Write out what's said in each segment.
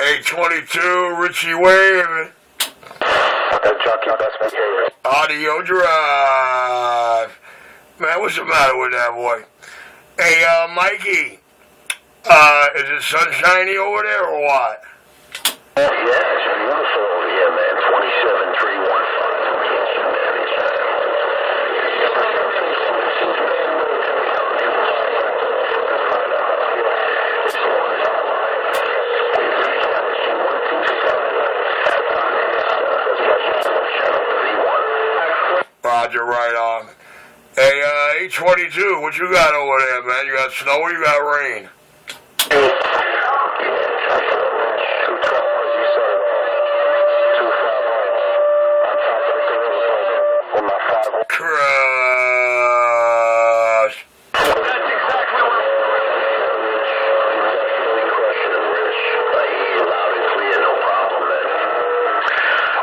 822, Richie Wave. Junkie, best behavior. Audio Drive. Man, what's the matter with that boy? Hey, Mikey, is it sunshiny over there or what? Yeah, it's beautiful over here, man. 27315. Roger, right on. Hey, 822, what you got over there, man? You got snow or you got rain? Crush. That's exactly what I hear loud and clear, no problem, man.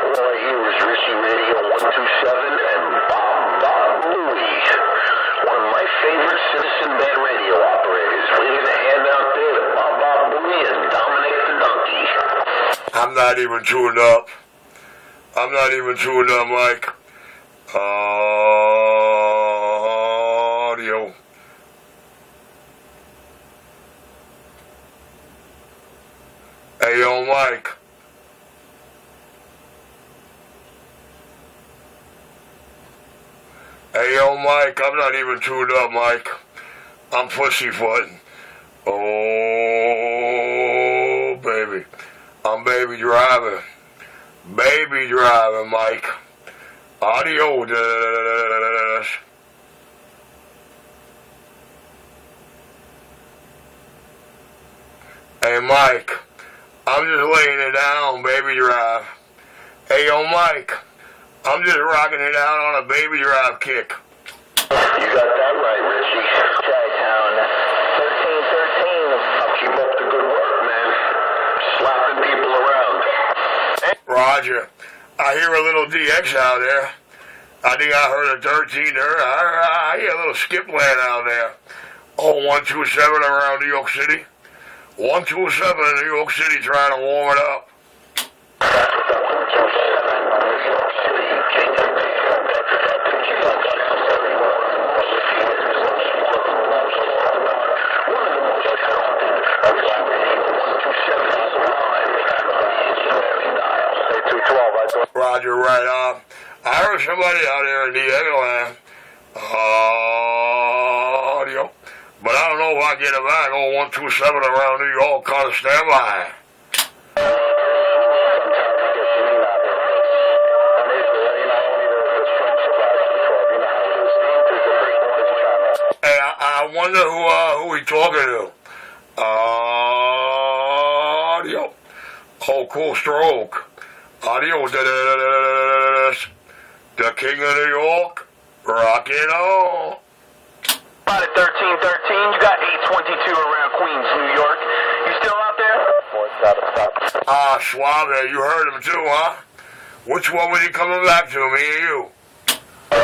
All I hear is Richie Radio 127 and Bob Louie, one of my favorite citizen band radio operators. Waving a hand out there to Bob Louie and Dominic the Donkey. I'm not even tuned up. Mike. Audio. Hey, yo, Mike. Hey, yo, Mike, I'm not even tuned up, Mike. I'm pussyfooting. Oh, baby. I'm baby driving. Baby driving, Mike. Audio. Hey, Mike. I'm just laying it down, baby drive. Hey, yo, Mike. I'm just rocking it out on a baby drive kick. You got that right, Richie. Chi-Town, 1313. I'll keep up the good work, man. Slapping people around. Roger. I hear a little DX out there. I think I heard a 13 there. I hear a little skip land out there. Oh, 127 around New York City. 127 in New York City trying to warm it up. Roger, right on. I heard somebody out there in the land. Audio. But I don't know if I get it back. Oh, 127 around New York. Kind of stand by. Hey, I wonder who he talking to. Audio. Oh, cool stroke. Audio, the King of New York, rockin' on. About at 1313, you got 822 around Queens, New York. You still out there? Suave, you heard him too, huh? Which one was he coming back to, me or you? So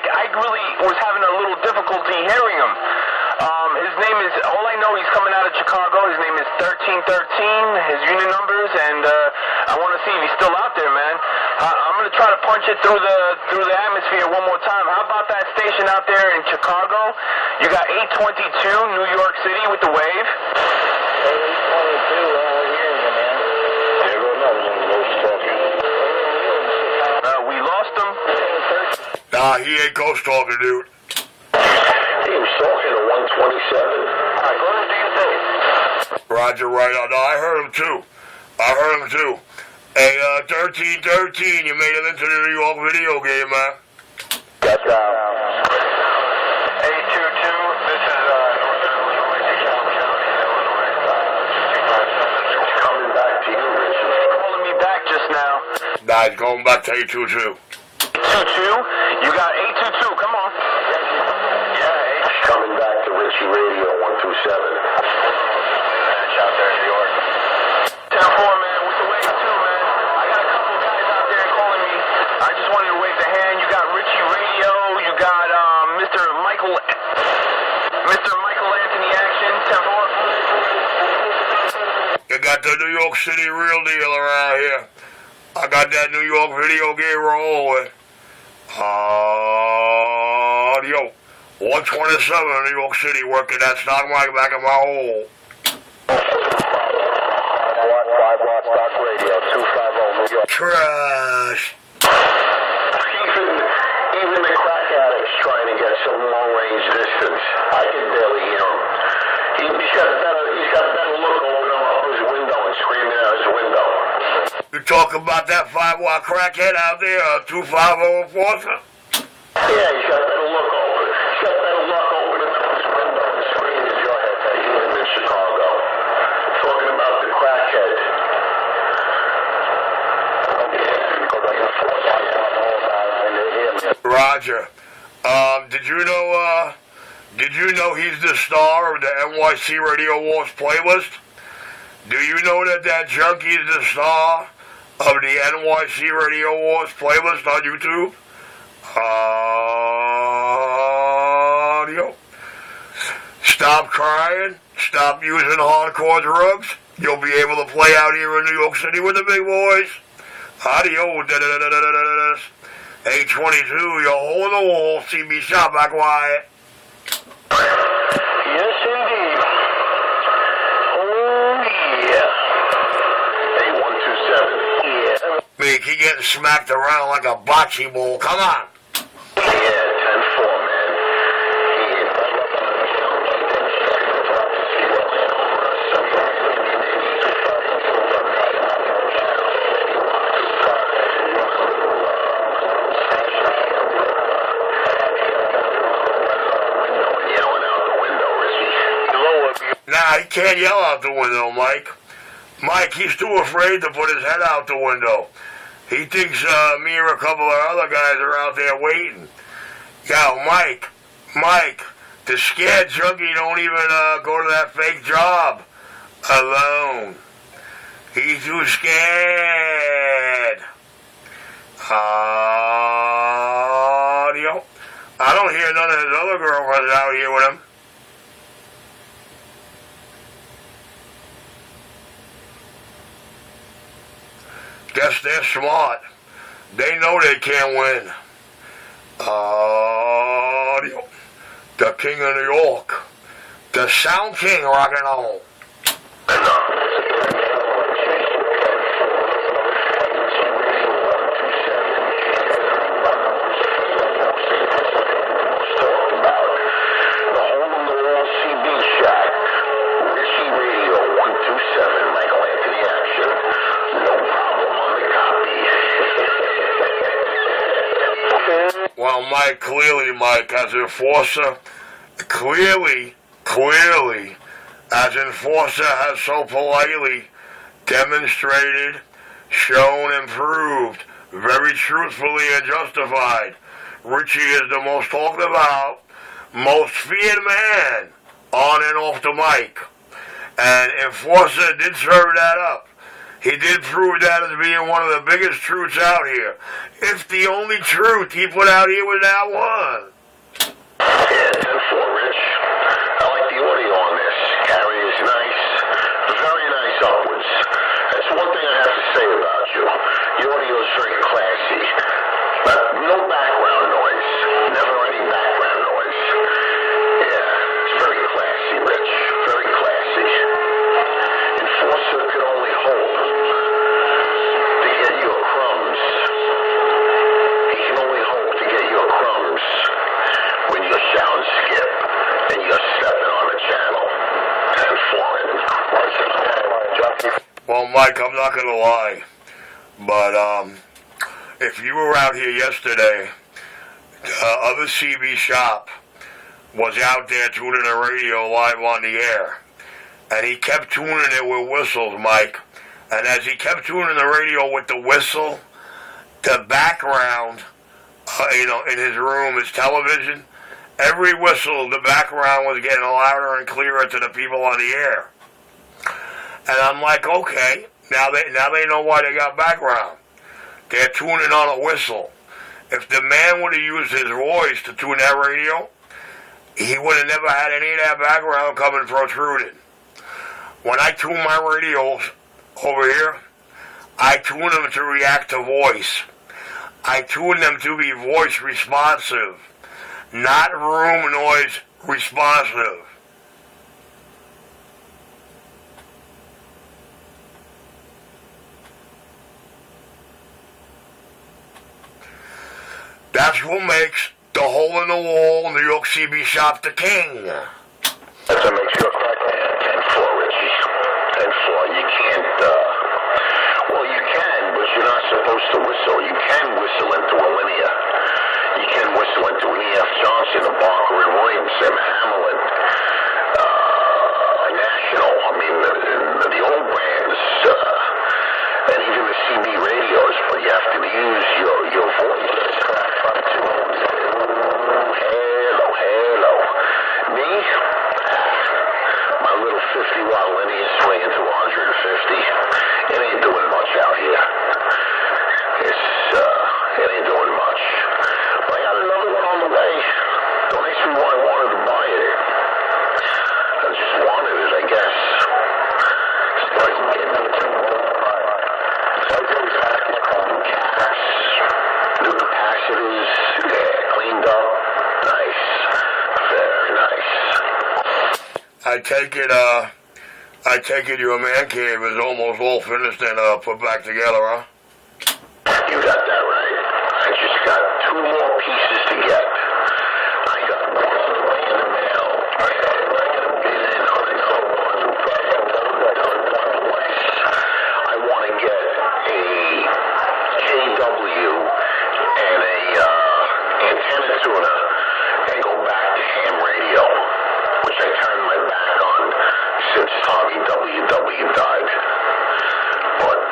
I really was having a little difficulty hearing him. His name is, all I know, he's coming out of Chicago. His name is 1313, his unit numbers, and I want to see if he's still out there, man. I'm going to try to punch it through the atmosphere one more time. How about that station out there in Chicago? You got 822, New York City with the wave. 822, all hearing you, man. There goes another one of those talking. We lost him. Nah, he ain't ghost talking, dude. He was talking to 127. All right, go ahead and do your thing. Roger, right on. No, I heard him too. Hey, 1313, you made it into the New York video game, man. That's right. 822, this is coming back to you, Richard. Calling me back just now. Nah, he's going back to 822. 822? You got 822, come on. Coming back to Richie Radio 127. Out there in New York. 10-4, man, with the wave too, man. I got a couple guys out there calling me. I just wanted to wave the hand. You got Richie Radio. You got Mr. Michael Anthony Action. 10-4. got the New York City real deal around here. I got that New York video game rolling. Yo, 127 in New York City working that stock market back in my hole. 151 stock radio, 250 New York. Trash. Even the crack addict's trying to get some long-range distance. I can barely hear him. He's got a better look over his window and screaming out his window. You talk about that 5-watt crackhead out there, 250 enforcer? Yeah, he's got a better look over it. He's got a better look over his window and screaming as your head that he lives in Chicago. Talking about the crackhead. Roger. Did you know he's the star of the NYC Radio Wars playlist? Do you know that junkie is the star of the NYC Radio Wars playlist on YouTube? Audio. Stop crying. Stop using hardcore drugs. You'll be able to play out here in New York City with the big boys. Audio. 822, you're hole in the wall. CB shot back quiet. Yes, indeed. Oh, yeah. 8127. Yeah. Me, keep getting smacked around like a bocce ball. Come on. Yeah, 10-4, man. Nah, he can't yell out the window, Mike. Mike, he's too afraid to put his head out the window. He thinks me or a couple of other guys are out there waiting. Yo, Mike, the scared junkie don't even go to that fake job alone. He's too scared. Audio. I don't hear none of his other girlfriends out here with him. Guess they're smart. They know they can't win. Audio. The King of New York. The Sound King rockin' on. Well, Mike, clearly, Mike, as enforcer, clearly, as enforcer has so politely demonstrated, shown, and proved, very truthfully and justified, Richie is the most talked about, most feared man on and off the mic. And enforcer did serve that up. He did prove that as being one of the biggest truths out here. If the only truth he put out here was that one. Yeah, 10-4, Rich. I like the audio on this. Gary is nice. Very nice upwards. That's one thing I have to say about you. Your audio is very classy. But no background noise. Never any background noise. Yeah, it's very classy, Rich. Very classy. Enforcer could only hope to get your crumbs. He can only hope to get your crumbs when your sound skip and you're stepping on a channel and flying. Well, Mike, I'm not going to lie, but if you were out here yesterday, other CB shop was out there tuning the radio live on the air, and he kept tuning it with whistles, Mike. And as he kept tuning the radio with the whistle, the background, in his room, his television, every whistle, the background was getting louder and clearer to the people on the air. And I'm like, okay, now they know why they got background. They're tuning on a whistle. If the man would have used his voice to tune that radio, he would have never had any of that background coming protruding. When I tune my radios over here, I tune them to react to voice. I tune them to be voice responsive, not room noise responsive. That's what makes the hole in the wall New York CB shop the king. That's what makes you a crackman. 10-4, Richie. 10-4. You can't, well, you can, but you're not supposed to whistle. You can whistle into a linear. You can whistle into an E.F. Johnson, a Barker and Williams, and Hamlin, National. I mean, the old brands, and even the CB radios, but you have to use your voice. Hello. Me? My little 50-watt linear swinging to 150. It ain't doing much out here. It ain't doing much. But I got another one on the way. Don't ask me why I wanted to buy it. I just wanted it, I guess. Starting getting into new capacitors, cleaned up. Nice. Very nice. I take it your man cave is almost all finished and put back together, huh? You got that right. I just got 2 more pieces to get. I got one on the way in the mail. I got to bid in on another one. One place. I want to get a KW and a antenna tuner and go back to ham radio, which I turned my back on since Tommy WW died. But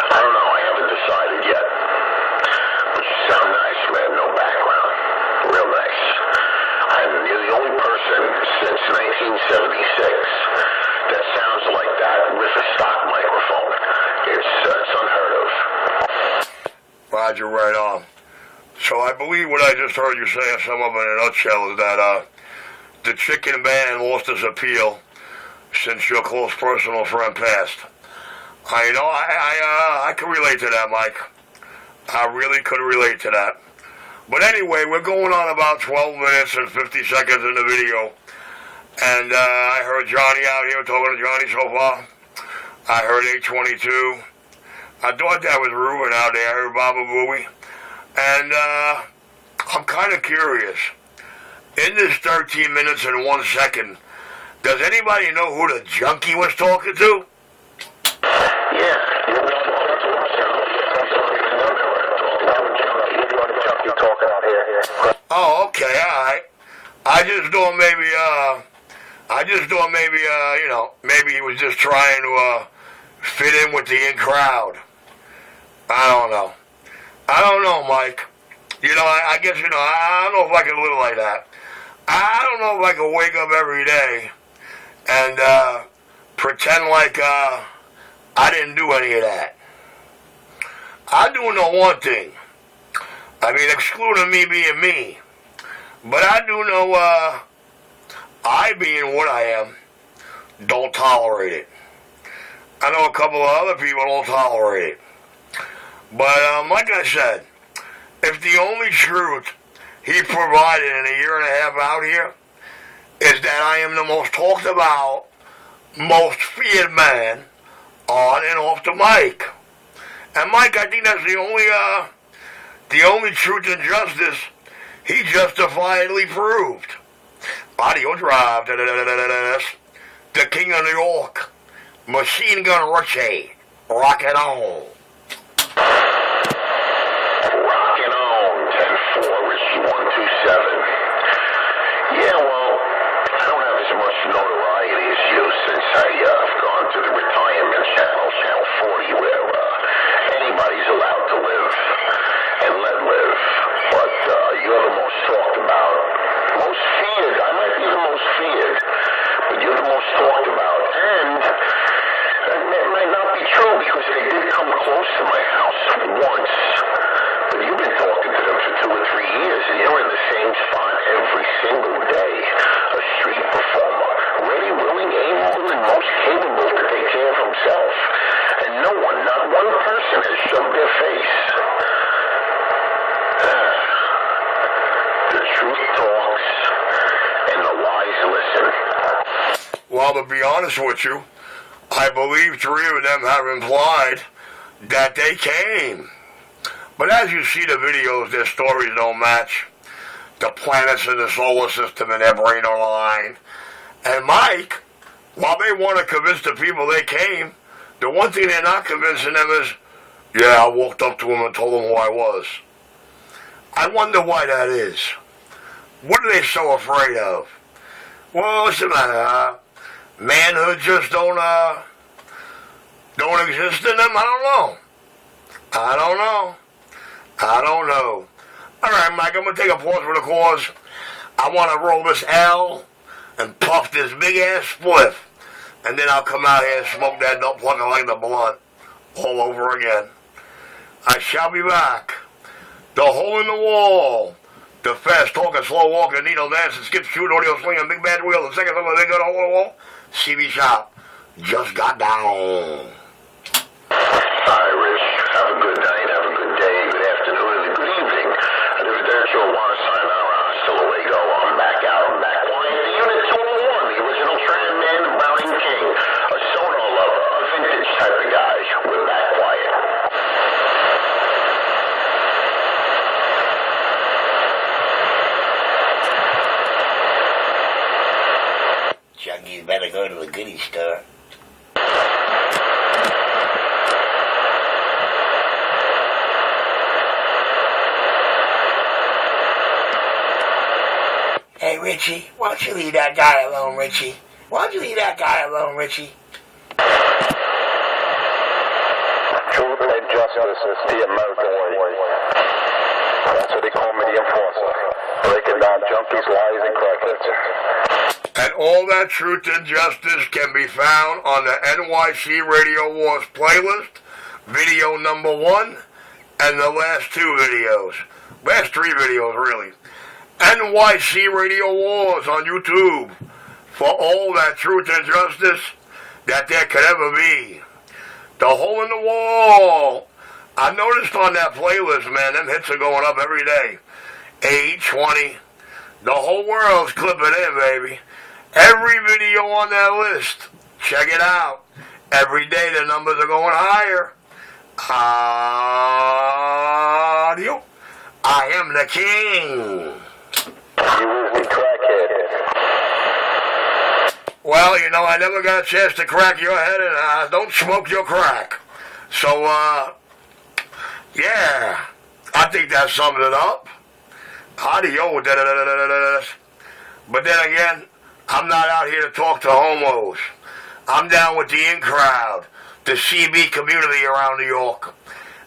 I don't know. I haven't decided yet. But you sound nice, man. No background. Real nice. You're the only person since 1976 that sounds like that with a stock microphone. It's unheard of. Roger, right on. So I believe what I just heard you say, some of it in a nutshell, is that the chicken band lost its appeal since your close personal friend passed. I can relate to that, Mike. I really could relate to that. But anyway, we're going on about 12 minutes and 50 seconds in the video. And I heard Johnny out here talking to Johnny so far. I heard 822. I thought that was Ruben out there. I heard Baba Booey. And I'm kind of curious. In this 13 minutes and 1 second, does anybody know who the junkie was talking to? Yeah. Oh, okay, all right. I just thought maybe, maybe he was just trying to fit in with the in crowd. I don't know, Mike. I guess, I don't know if I can live like that. I don't know if I can wake up every day and pretend like I didn't do any of that. I do know one thing. I mean, excluding me being me. But I do know I, being what I am, don't tolerate it. I know a couple of other people don't tolerate it. But like I said, if the only truth he provided in a year and a half out here is that I am the most talked about, most feared man on and off the mic. And Mike, I think that's the only truth and justice he justifiably proved. Audio Drive, the King of New York, Machine Gun Richie, rock it on. Rockin' on, 10-4, Richie 127. Yeah, well, I don't have as much notoriety as you since I've gone to the retirement channel 40, where anybody's allowed to live and let live. But you're the most talked about, most feared. I might be the most feared, but you're the most talked about. And it might not be true because they did come close to my house once. But you've been talking to them for 2 or 3 years, and you're in the same spot every single day. A street performer, ready, willing, able, and most capable to take care one person has shoved their face. The truth talks, and the lies listen. Well, to be honest with you, I believe 3 of them have implied that they came. But as you see the videos, their stories don't match. The planets in the solar system and their brain are lying. And Mike, while they want to convince the people they came, the one thing they're not convincing them is, yeah, I walked up to them and told them who I was. I wonder why that is. What are they so afraid of? Well, what's the matter? Manhood just don't exist in them? I don't know. All right, Mike, I'm going to take a pause for the cause. I want to roll this L and puff this big-ass spliff. And then I'll come out here and smoke that dope plug like the blunt all over again. I shall be back. The hole in the wall. The fast talking, slow walking, needle dancing, skip shooting, audio slinging, big bad wheel, the second time they got a hole in the wall. CB Shop just got down. Irish, have a good night, have a good day, good afternoon, and good evening. And if there's your water sign out, still away go. I'm back out, I'm back quiet. The Unit 201, the original Tran Man, Browning King, a sonar lover, a vintage type of guy. We're back quiet. Junkies better go to the goodie store. Hey, Richie, why don't you leave that guy alone, Richie? Truth and justice is the American way. That's what they call me, the enforcer. Breaking down junkies, lies, and crackheads. And all that truth and justice can be found on the NYC Radio Wars playlist, video number 1, and the last 2 videos. Last 3 videos, really. NYC Radio Wars on YouTube for all that truth and justice that there could ever be. The hole in the wall. I noticed on that playlist, man, them hits are going up every day. 8, 20. The whole world's clipping in, baby. Every video on that list. Check it out. Every day the numbers are going higher. Audio. I am the king. You was the crackhead. Well, you know, I never got a chance to crack your head, and don't smoke your crack. So, yeah, I think that sums it up. Audio. But then again, I'm not out here to talk to homos. I'm down with the in-crowd, the CB community around New York.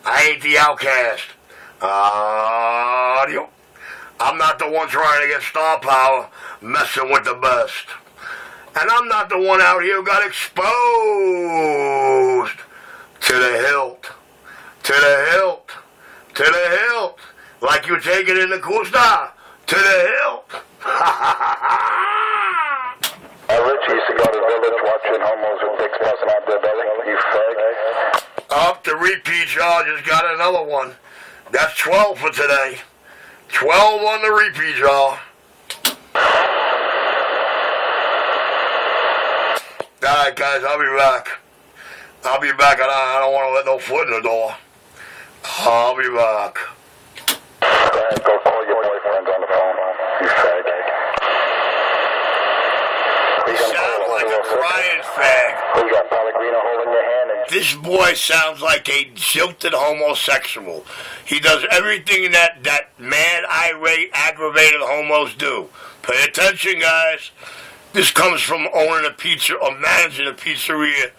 I ain't the outcast. Audio. I'm not the one trying to get star power, messing with the best. And I'm not the one out here who got exposed to the hilt. To the hilt. To the hilt. Like you take it in the Kusta. To the hilt. Richie used to go to the village watching homos with dicks busting out their belly. You fag. Up the repeat charges, got another one. That's 12 for today. 12 on the repeat jar. Alright guys, I'll be back. And I don't want to let no foot in the door. I'll be back. Go call your boyfriend on the phone. You fag. You sound like a crying fag. You got Pellegrino holding your hand and This boy sounds like a jilted homosexual. He does everything that mad, irate, aggravated homos do. Pay attention, guys. This comes from owning a pizza or managing a pizzeria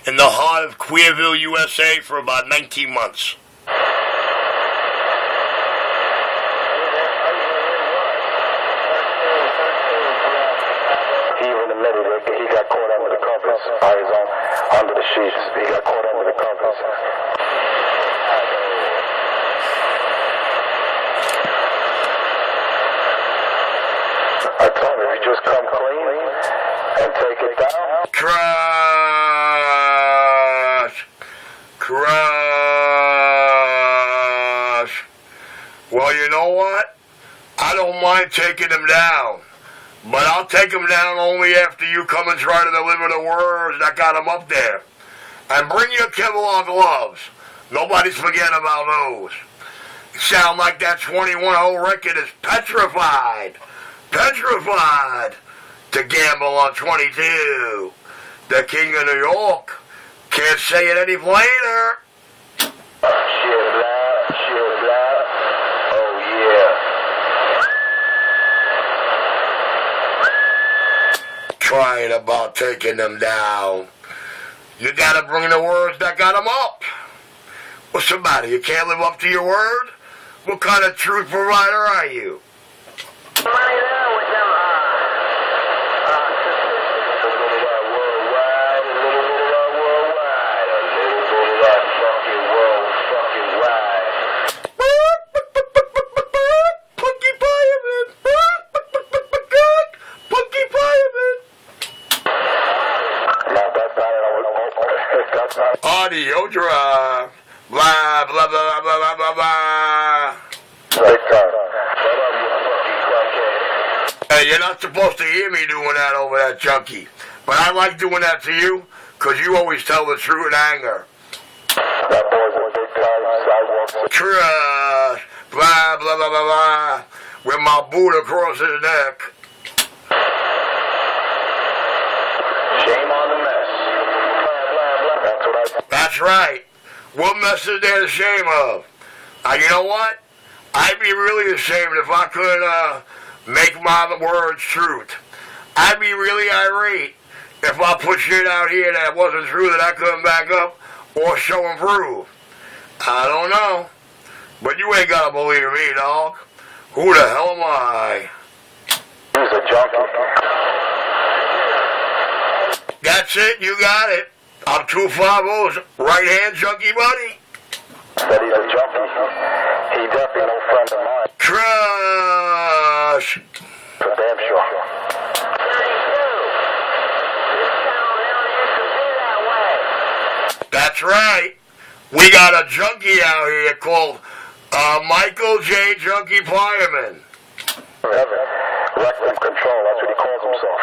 in the heart of Queerville, USA for about 19 months. he even admitted it. He got caught under the covers. Under the sheets. He got caught under the covers. I told him if you just come clean and take it down. Crash! Crush. Well, you know what? I don't mind taking him down. But I'll take him down only after you come and try to deliver the words that got him up there. And bring your Kevlar gloves. Nobody's forgetting about those. You sound like that 21-hole record is petrified. Petrified to gamble on 22. The King of New York. Can't say it any plainer. Oh yeah. Trying about taking them down. You gotta bring the words that got them up. What's the matter? You can't live up to your word? What kind of truth provider are you? Audio drive. Blah, blah, blah, blah, blah, blah, blah. Hey, you're not supposed to hear me doing that over that junkie. But I like doing that to you, because you always tell the truth in anger. That boy's a big time sidewalk. Trash. Blah, blah, blah, blah, blah. With my boot across his neck. Shame on the mess. That's what I... That's right. What mess is there to shame of? You know what? I'd be really ashamed if I could make my words truth. I'd be really irate if I put shit out here that wasn't true that I couldn't back up or show and prove. I don't know. But you ain't gotta believe me, dog. Who the hell am I? He's a junkie. That's it, you got it. I'm 250's right-hand junkie buddy. Said he's a junkie. He definitely no friend of mine. Crush. For damn sure. That's right. We got a junkie out here called Michael J. Junkie Fireman. Rectum control, that's what he calls himself.